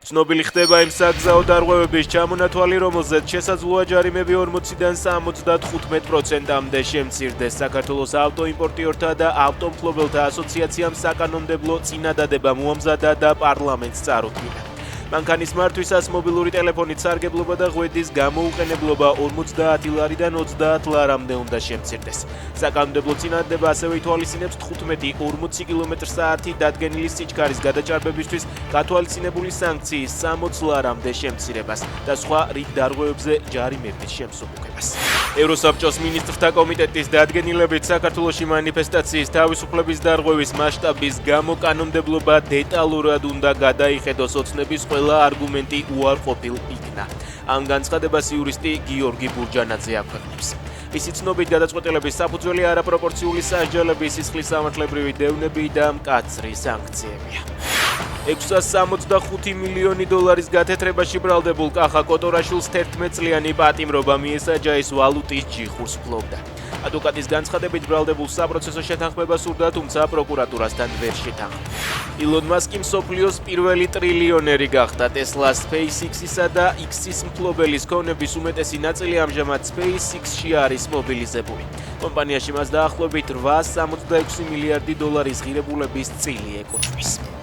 ცნობილი ხდება იმ საგზაო დარღვევების ჩამონათვალი, რომელზეც შესაძლოა ჯარიმები 40-დან 75%-მდე შემცირდეს. საქართველოს ავტოიმპორტიორთა და ავტომფლობელთა ასოციაციამ საკანონმდებლო წინადადება მოამზადა და პარლამენტს წარუდგინა. მანქანის მართვისას მობილური ტელეფონით სარგებლობა და ღვედის გამოუყენებლობა 50 ლარიდან 30 ლარამდე უნდა შემცირდეს. საკანონმდებლო წინადადება ასევე ითვალისწინებს 15-40 კმ/სთ დადგენილი სიჩქარის გადაჭარბებისთვის გათვალისწინებული სანქციის 60 ლარამდე შემცირებას და სხვა რიგ დარღვევებზე ჯარიმების შემსუბუქებას. ევროსაბჭოს მინისტრთა კომიტეტის დადგენილებით საქართველოში მანიფესტაციის თავისუფლების დარღვევის მასშტაბის გამო კანონმდებლობა დეტალურად უნდა გადაიხედოს ოცნების ყველა არგუმენტი უარყოფილ იქნა. ამ განცხადებას იურისტი გიორგი ბურჯანაძე აქვეყნებს. მისი ცნობით გადაწყვეტილების საფუძველი არაპროპორციული სასჯელების, სისხლის სამართლებრივი დევნები და მკაცრი სანქციებია. 665 მილიონი დოლარის გათეთრებაში ბრალდებულ კახა კოტორაშვილს 11 წლიანი პატიმრობა მიესაჯა, ის ვალუტის ჯიხურს ფლობდა. ადვოკატის განცხადებით ბრალდებულ საპროცესო შეთანხმება სურდა, თუმცა პროკურატურასთან ვერ შეთანხმდა. ილონ მასკი მსოფლიოს პირველი ტრილიონერი გახდა. Tesla, SpaceX-ისა და X-ის მფლობელის ქონების უმეტესი ნაწილი ამჟამად SpaceX-ში არის მობილიზებული. კომპანიაში მას დაახლოებით 866 მილიარდი დოლარის ღირებულების წილი ეკუთვნის.